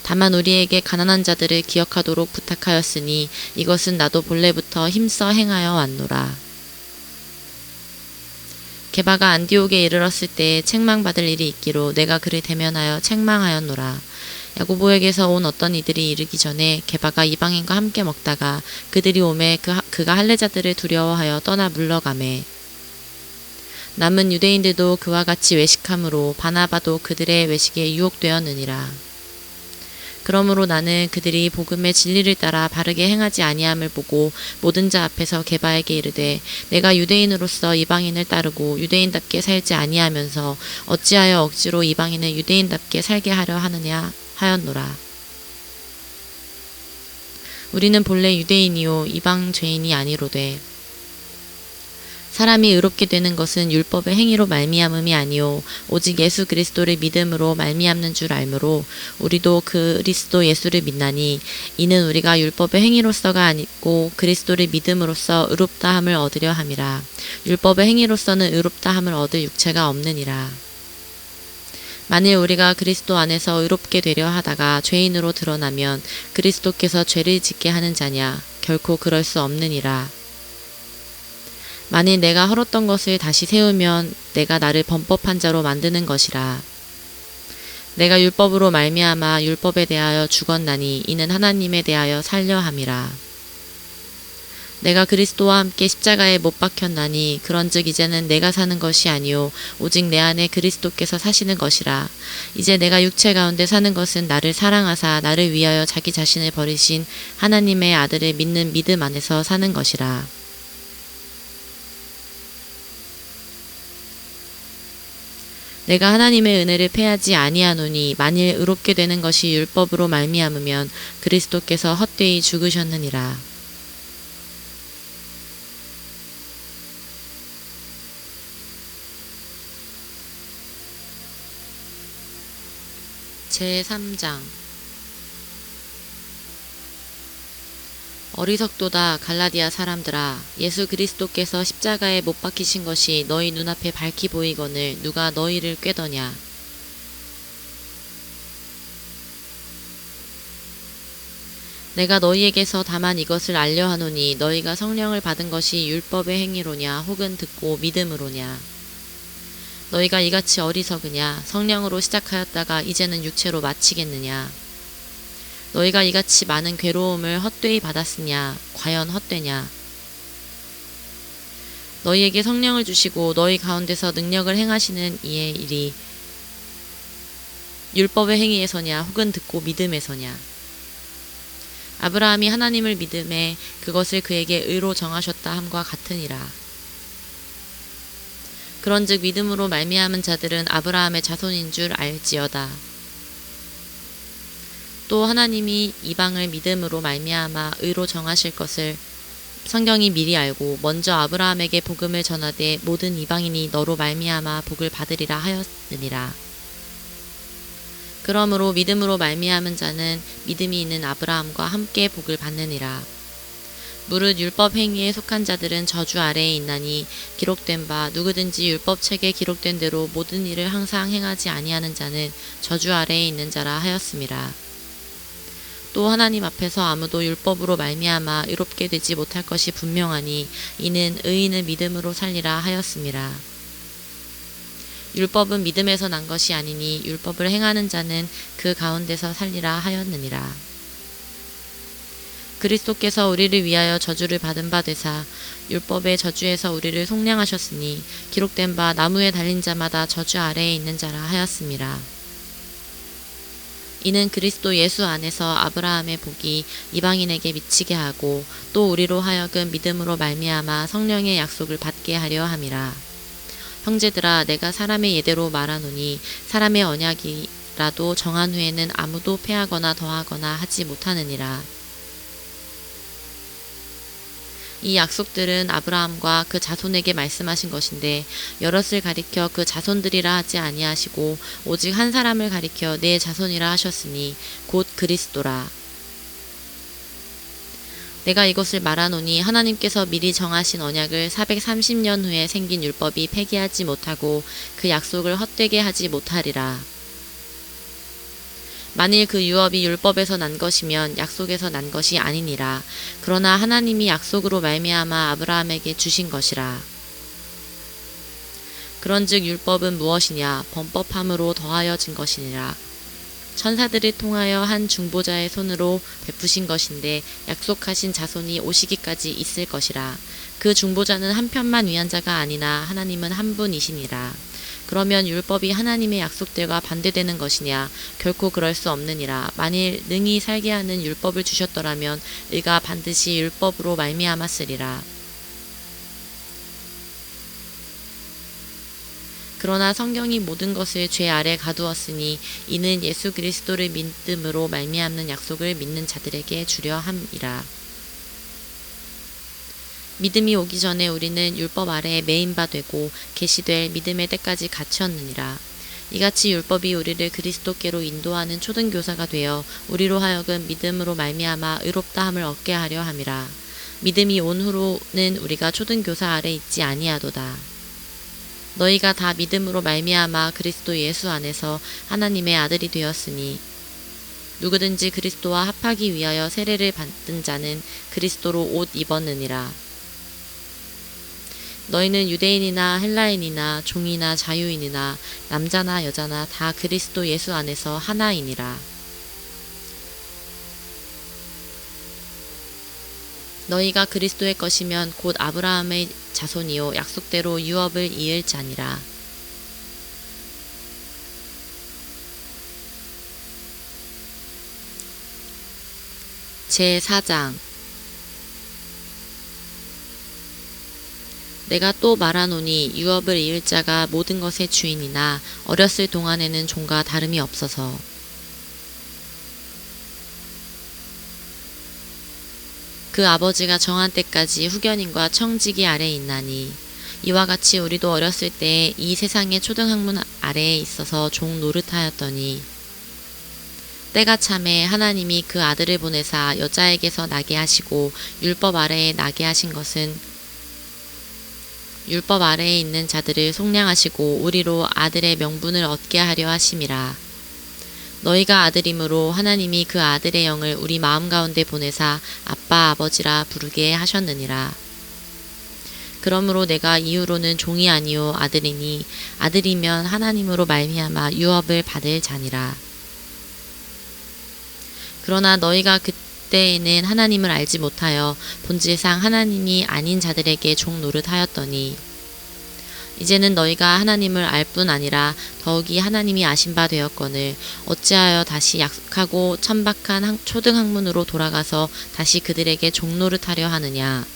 다만 우리에게 가난한 자들을 기억하도록 부탁하였으니 이것은 나도 본래부터 힘써 행하여 왔노라. 게바가 안디옥에 이르렀을 때 책망받을 일이 있기로 내가 그를 대면하여 책망하였노라. 야고보에게서 온 어떤 이들이 이르기 전에 게바가 이방인과 함께 먹다가 그들이 오매 그가 할례자들을 두려워하여 떠나 물러가매 남은 유대인들도 그와 같이 외식함으로 바나바도 그들의 외식에 유혹되었느니라. 그러므로 나는 그들이 복음의 진리를 따라 바르게 행하지 아니함을 보고 모든 자 앞에서 게바에게 이르되 내가 유대인으로서 이방인을 따르고 유대인답게 살지 아니하면서 어찌하여 억지로 이방인을 유대인답게 살게 하려 하느냐 하였노라. 우리는 본래 유대인이요 이방 죄인이 아니로되 사람이 의롭게 되는 것은 율법의 행위로 말미암음이 아니요 오직 예수 그리스도를 믿음으로 말미암는 줄 알므로 우리도 그리스도 예수를 믿나니 이는 우리가 율법의 행위로서가 아니고 그리스도를 믿음으로써 의롭다함을 얻으려 함이라. 율법의 행위로서는 의롭다함을 얻을 육체가 없느니라. 만일 우리가 그리스도 안에서 의롭게 되려 하다가 죄인으로 드러나면 그리스도께서 죄를 짓게 하는 자냐? 결코 그럴 수 없느니라. 만일 내가 헐었던 것을 다시 세우면 내가 나를 범법한 자로 만드는 것이라. 내가 율법으로 말미암아 율법에 대하여 죽었나니 이는 하나님에 대하여 살려 함이라. 내가 그리스도와 함께 십자가에 못 박혔나니 그런즉 이제는 내가 사는 것이 아니요 오직 내 안에 그리스도께서 사시는 것이라. 이제 내가 육체 가운데 사는 것은 나를 사랑하사 나를 위하여 자기 자신을 버리신 하나님의 아들을 믿는 믿음 안에서 사는 것이라. 내가 하나님의 은혜를 패하지 아니하노니 만일 의롭게 되는 것이 율법으로 말미암으면 그리스도께서 헛되이 죽으셨느니라. 제3장 어리석도다 갈라디아 사람들아 예수 그리스도께서 십자가에 못 박히신 것이 너희 눈앞에 밝히 보이거늘 누가 너희를 꾀더냐. 내가 너희에게서 다만 이것을 알려 하노니 너희가 성령을 받은 것이 율법의 행위로냐 혹은 듣고 믿음으로냐. 너희가 이같이 어리석으냐. 성령으로 시작하였다가 이제는 육체로 마치겠느냐. 너희가 이같이 많은 괴로움을 헛되이 받았으냐. 과연 헛되냐. 너희에게 성령을 주시고 너희 가운데서 능력을 행하시는 이의 일이 율법의 행위에서냐 혹은 듣고 믿음에서냐. 아브라함이 하나님을 믿음에 그것을 그에게 의로 정하셨다 함과 같으니라. 그런즉 믿음으로 말미암은 자들은 아브라함의 자손인 줄 알지어다. 또 하나님이 이방을 믿음으로 말미암아 의로 정하실 것을 성경이 미리 알고 먼저 아브라함에게 복음을 전하되 모든 이방인이 너로 말미암아 복을 받으리라 하였느니라. 그러므로 믿음으로 말미암은 자는 믿음이 있는 아브라함과 함께 복을 받느니라. 무릇 율법 행위에 속한 자들은 저주 아래에 있나니 기록된 바 누구든지 율법책에 기록된 대로 모든 일을 항상 행하지 아니하는 자는 저주 아래에 있는 자라 하였음이라. 또 하나님 앞에서 아무도 율법으로 말미암아 의롭게 되지 못할 것이 분명하니 이는 의인은 믿음으로 살리라 하였음이라. 율법은 믿음에서 난 것이 아니니 율법을 행하는 자는 그 가운데서 살리라 하였느니라. 그리스도께서 우리를 위하여 저주를 받은 바 되사 율법의 저주에서 우리를 속량하셨으니 기록된 바 나무에 달린 자마다 저주 아래에 있는 자라 하였음이라. 이는 그리스도 예수 안에서 아브라함의 복이 이방인에게 미치게 하고 또 우리로 하여금 믿음으로 말미암아 성령의 약속을 받게 하려 함이라. 형제들아, 내가 사람의 예대로 말하노니 사람의 언약이라도 정한 후에는 아무도 패하거나 더하거나 하지 못하느니라. 이 약속들은 아브라함과 그 자손에게 말씀하신 것인데 여럿을 가리켜 그 자손들이라 하지 아니하시고 오직 한 사람을 가리켜 내 자손이라 하셨으니 곧 그리스도라. 내가 이것을 말하노니 하나님께서 미리 정하신 언약을 430년 후에 생긴 율법이 폐기하지 못하고 그 약속을 헛되게 하지 못하리라. 만일 그 유업이 율법에서 난 것이면 약속에서 난 것이 아니니라. 그러나 하나님이 약속으로 말미암아 아브라함에게 주신 것이라. 그런즉 율법은 무엇이냐? 범법함으로 더하여진 것이니라. 천사들을 통하여 한 중보자의 손으로 베푸신 것인데 약속하신 자손이 오시기까지 있을 것이라. 그 중보자는 한 편만 위한 자가 아니나 하나님은 한 분이시니라. 그러면 율법이 하나님의 약속들과 반대되는 것이냐? 결코 그럴 수 없느니라. 만일 능히 살게 하는 율법을 주셨더라면 의가 반드시 율법으로 말미암았으리라. 그러나 성경이 모든 것을 죄 아래 가두었으니 이는 예수 그리스도를 믿음으로 말미암는 약속을 믿는 자들에게 주려 함이라. 믿음이 오기 전에 우리는 율법 아래에 매인 바 되고 계시될 믿음의 때까지 갇혔느니라. 이같이 율법이 우리를 그리스도께로 인도하는 초등교사가 되어 우리로 하여금 믿음으로 말미암아 의롭다함을 얻게 하려 함이라. 믿음이 온 후로는 우리가 초등교사 아래 있지 아니하도다. 너희가 다 믿음으로 말미암아 그리스도 예수 안에서 하나님의 아들이 되었으니 누구든지 그리스도와 합하기 위하여 세례를 받은 자는 그리스도로 옷 입었느니라. 너희는 유대인이나 헬라인이나 종이나 자유인이나 남자나 여자나 다 그리스도 예수 안에서 하나이니라. 너희가 그리스도의 것이면 곧 아브라함의 자손이요 약속대로 유업을 이을 자니라. 제4장. 내가 또 말하노니 유업을 이을 자가 모든 것의 주인이나 어렸을 동안에는 종과 다름이 없어서 그 아버지가 정한 때까지 후견인과 청지기 아래에 있나니 이와 같이 우리도 어렸을 때 이 세상의 초등학문 아래에 있어서 종 노릇하였더니 때가 참에 하나님이 그 아들을 보내사 여자에게서 나게 하시고 율법 아래에 나게 하신 것은 율법 아래에 있는 자들을 속량하시고 우리로 아들의 명분을 얻게 하려 하심이라. 너희가 아들이므로 하나님이 그 아들의 영을 우리 마음 가운데 보내사 아빠 아버지라 부르게 하셨느니라. 그러므로 내가 이후로는 종이 아니요 아들이니 아들이면 하나님으로 말미암아 유업을 받을 자니라. 그러나 너희가 그때에는 하나님을 알지 못하여 본질상 하나님이 아닌 자들에게 종 노릇하였더니 이제는 너희가 하나님을 알 뿐 아니라 더욱이 하나님이 아신 바 되었거늘 어찌하여 다시 약하고 천박한 초등학문으로 돌아가서 다시 그들에게 종 노릇하려 하느냐.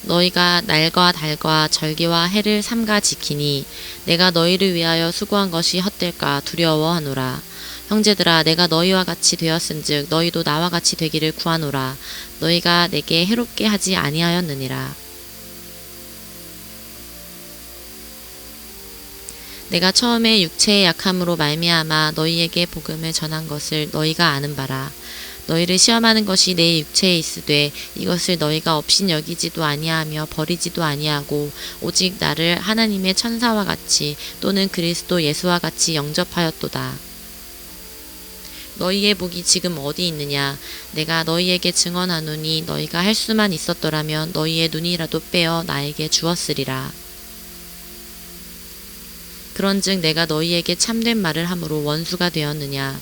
너희가 날과 달과 절기와 해를 삼가 지키니 내가 너희를 위하여 수고한 것이 헛될까 두려워하노라. 형제들아, 내가 너희와 같이 되었은즉 너희도 나와 같이 되기를 구하노라. 너희가 내게 해롭게 하지 아니하였느니라. 내가 처음에 육체의 약함으로 말미암아 너희에게 복음을 전한 것을 너희가 아는 바라. 너희를 시험하는 것이 내 육체에 있으되 이것을 너희가 업신 여기지도 아니하며 버리지도 아니하고 오직 나를 하나님의 천사와 같이 또는 그리스도 예수와 같이 영접하였도다. 너희의 복이 지금 어디 있느냐? 내가 너희에게 증언하노니 너희가 할 수만 있었더라면 너희의 눈이라도 빼어 나에게 주었으리라. 그런즉 내가 너희에게 참된 말을 함으로 원수가 되었느냐?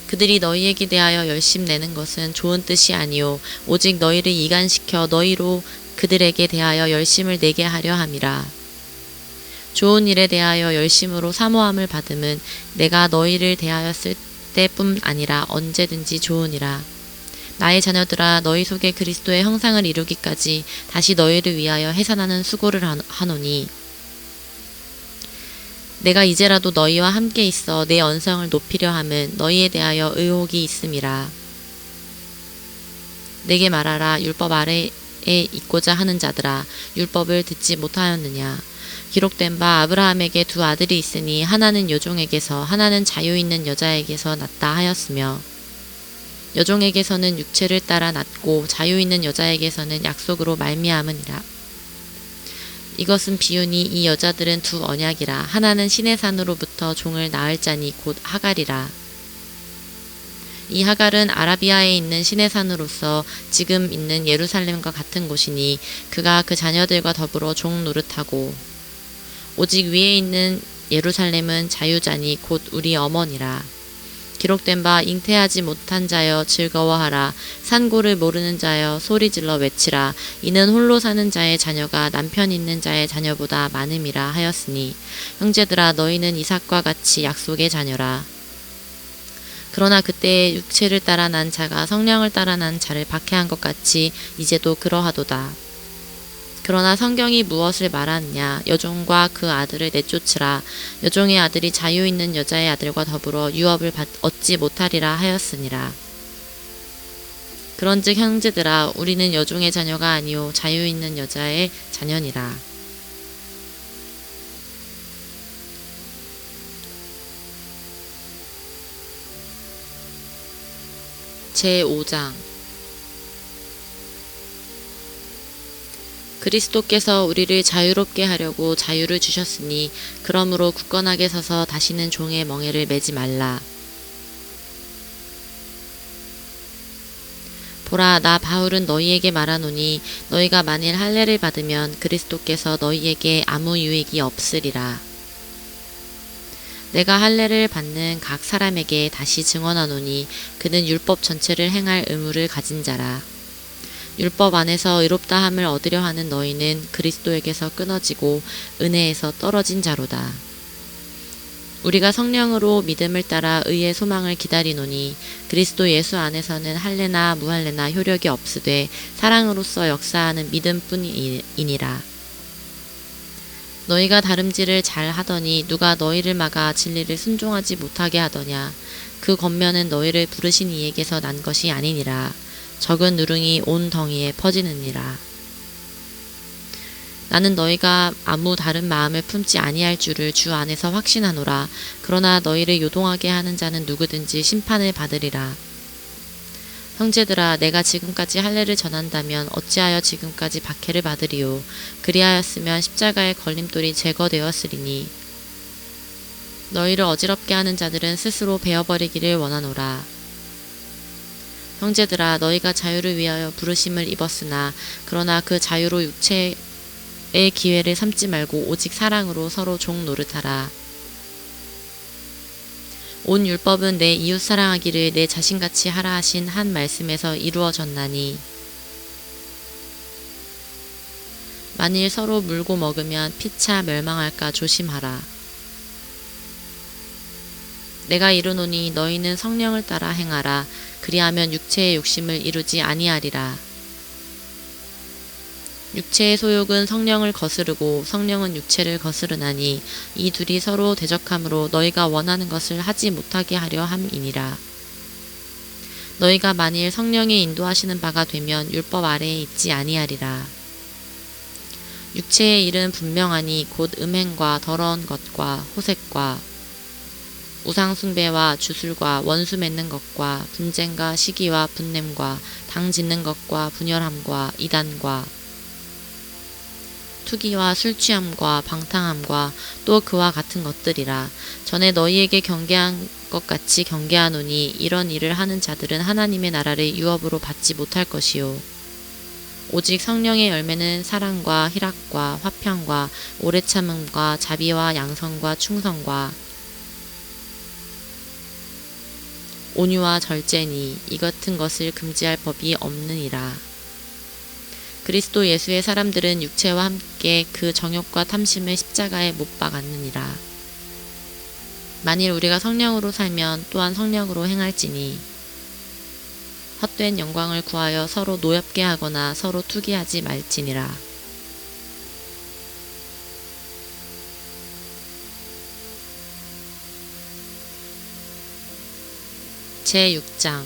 그들이 너희에게 대하여 열심내는 것은 좋은 뜻이 아니요 오직 너희를 이간시켜 너희로 그들에게 대하여 열심을 내게 하려 함이라. 좋은 일에 대하여 열심으로 사모함을 받음은 내가 너희를 대하였을 때뿐 아니라 언제든지 좋으니라. 나의 자녀들아, 너희 속에 그리스도의 형상을 이루기까지 다시 너희를 위하여 해산하는 수고를 하노니 내가 이제라도 너희와 함께 있어 내 언성을 높이려 함은 너희에 대하여 의혹이 있음이라. 내게 말하라. 율법 아래에 있고자 하는 자들아, 율법을 듣지 못하였느냐? 기록된 바 아브라함에게 두 아들이 있으니 하나는 여종에게서 하나는 자유 있는 여자에게서 났다 하였으며 여종에게서는 육체를 따라 났고 자유 있는 여자에게서는 약속으로 말미암으니라. 이것은 비유니 이 여자들은 두 언약이라. 하나는 시내 산으로부터 종을 낳을 자니 곧 하갈이라. 이 하갈은 아라비아에 있는 시내 산으로서 지금 있는 예루살렘과 같은 곳이니 그가 그 자녀들과 더불어 종 노릇하고 오직 위에 있는 예루살렘은 자유자니 곧 우리 어머니라. 기록된 바 잉태하지 못한 자여 즐거워하라. 산고를 모르는 자여 소리질러 외치라. 이는 홀로 사는 자의 자녀가 남편 있는 자의 자녀보다 많음이라 하였으니 형제들아, 너희는 이삭과 같이 약속의 자녀라. 그러나 그때에 육체를 따라 난 자가 성령을 따라 난 자를 박해한 것 같이 이제도 그러하도다. 그러나 성경이 무엇을 말하느냐? 여종과 그 아들을 내쫓으라. 여종의 아들이 자유 있는 여자의 아들과 더불어 유업을 얻지 못하리라 하였으니라. 그런즉 형제들아, 우리는 여종의 자녀가 아니요 자유 있는 여자의 자녀니라. 제5장 그리스도께서 우리를 자유롭게 하려고 자유를 주셨으니 그러므로 굳건하게 서서 다시는 종의 멍에를 매지 말라. 보라, 나 바울은 너희에게 말하노니 너희가 만일 할례를 받으면 그리스도께서 너희에게 아무 유익이 없으리라. 내가 할례를 받는 각 사람에게 다시 증언하노니 그는 율법 전체를 행할 의무를 가진 자라. 율법 안에서 의롭다함을 얻으려 하는 너희는 그리스도에게서 끊어지고 은혜에서 떨어진 자로다. 우리가 성령으로 믿음을 따라 의의 소망을 기다리노니 그리스도 예수 안에서는 할례나 무할례나 효력이 없으되 사랑으로서 역사하는 믿음뿐이니라. 너희가 다름질을 잘 하더니 누가 너희를 막아 진리를 순종하지 못하게 하더냐? 그 권면은 너희를 부르신 이에게서 난 것이 아니니라. 적은 누룽이 온 덩이에 퍼지느니라. 나는 너희가 아무 다른 마음을 품지 아니할 줄을 주 안에서 확신하노라. 그러나 너희를 요동하게 하는 자는 누구든지 심판을 받으리라. 형제들아, 내가 지금까지 할례를 전한다면 어찌하여 지금까지 박해를 받으리요? 그리하였으면 십자가의 걸림돌이 제거되었으리니 너희를 어지럽게 하는 자들은 스스로 베어버리기를 원하노라. 형제들아, 너희가 자유를 위하여 부르심을 입었으나 그러나 그 자유로 육체의 기회를 삼지 말고 오직 사랑으로 서로 종 노릇하라. 온 율법은 내 이웃 사랑하기를 내 자신같이 하라 하신 한 말씀에서 이루어졌나니 만일 서로 물고 먹으면 피차 멸망할까 조심하라. 내가 이르노니 너희는 성령을 따라 행하라. 그리하면 육체의 욕심을 이루지 아니하리라. 육체의 소욕은 성령을 거스르고 성령은 육체를 거스르나니 이 둘이 서로 대적함으로 너희가 원하는 것을 하지 못하게 하려 함이니라. 너희가 만일 성령이 인도하시는 바가 되면 율법 아래에 있지 아니하리라. 육체의 일은 분명하니 곧 음행과 더러운 것과 호색과 우상숭배와 주술과 원수 맺는 것과 분쟁과 시기와 분냄과 당 짓는 것과 분열함과 이단과 투기와 술취함과 방탕함과 또 그와 같은 것들이라. 전에 너희에게 경계한 것 같이 경계하노니 이런 일을 하는 자들은 하나님의 나라를 유업으로 받지 못할 것이요 오직 성령의 열매는 사랑과 희락과 화평과 오래 참음과 자비와 양선과 충성과 온유와 절제니 이 같은 것을 금지할 법이 없느니라. 그리스도 예수의 사람들은 육체와 함께 그 정욕과 탐심을 십자가에 못 박았느니라. 만일 우리가 성령으로 살면 또한 성령으로 행할지니 헛된 영광을 구하여 서로 노엽게 하거나 서로 투기하지 말지니라. 제6장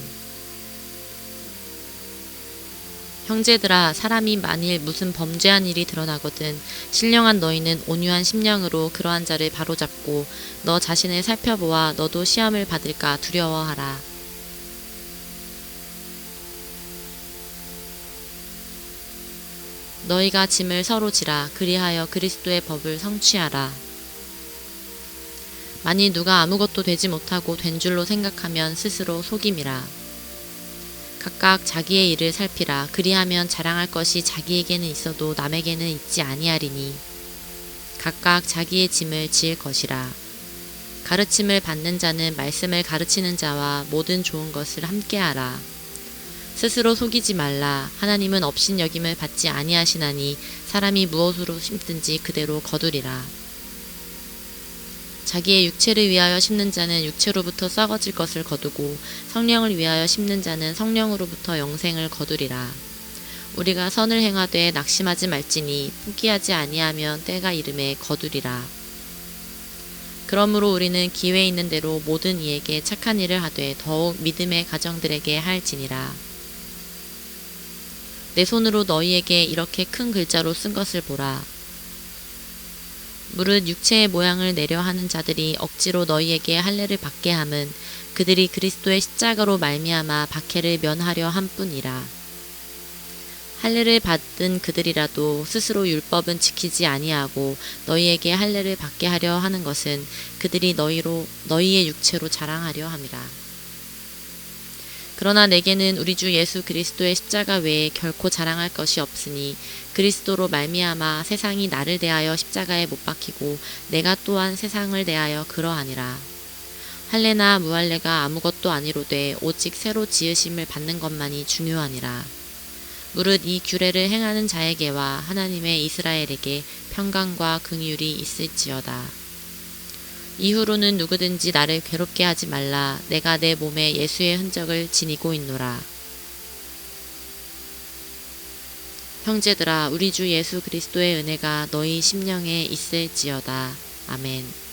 형제들아, 사람이 만일 무슨 범죄한 일이 드러나거든 신령한 너희는 온유한 심령으로 그러한 자를 바로잡고 너 자신을 살펴보아 너도 시험을 받을까 두려워하라. 너희가 짐을 서로 지라. 그리하여 그리스도의 법을 성취하라. 만일 누가 아무것도 되지 못하고 된 줄로 생각하면 스스로 속임이라. 각각 자기의 일을 살피라. 그리하면 자랑할 것이 자기에게는 있어도 남에게는 있지 아니하리니 각각 자기의 짐을 지을 것이라. 가르침을 받는 자는 말씀을 가르치는 자와 모든 좋은 것을 함께하라. 스스로 속이지 말라. 하나님은 업신여김을 받지 아니하시나니 사람이 무엇으로 심든지 그대로 거두리라. 자기의 육체를 위하여 심는 자는 육체로부터 썩어질 것을 거두고 성령을 위하여 심는 자는 성령으로부터 영생을 거두리라. 우리가 선을 행하되 낙심하지 말지니 포기하지 아니하면 때가 이름에 거두리라. 그러므로 우리는 기회 있는 대로 모든 이에게 착한 일을 하되 더욱 믿음의 가정들에게 할지니라. 내 손으로 너희에게 이렇게 큰 글자로 쓴 것을 보라. 무릇 육체의 모양을 내려 하는 자들이 억지로 너희에게 할례를 받게 함은 그들이 그리스도의 십자가로 말미암아 박해를 면하려 함뿐이라. 할례를 받은 그들이라도 스스로 율법은 지키지 아니하고 너희에게 할례를 받게 하려 하는 것은 그들이 너희의 육체로 자랑하려 함이라. 그러나 내게는 우리 주 예수 그리스도의 십자가 외에 결코 자랑할 것이 없으니 그리스도로 말미암아 세상이 나를 대하여 십자가에 못 박히고 내가 또한 세상을 대하여 그러하니라. 할례나 무할례가 아무것도 아니로되 오직 새로 지으심을 받는 것만이 중요하니라. 무릇 이 규례를 행하는 자에게와 하나님의 이스라엘에게 평강과 긍휼이 있을지어다. 이후로는 누구든지 나를 괴롭게 하지 말라. 내가 내 몸에 예수의 흔적을 지니고 있노라. 형제들아, 우리 주 예수 그리스도의 은혜가 너희 심령에 있을지어다. 아멘.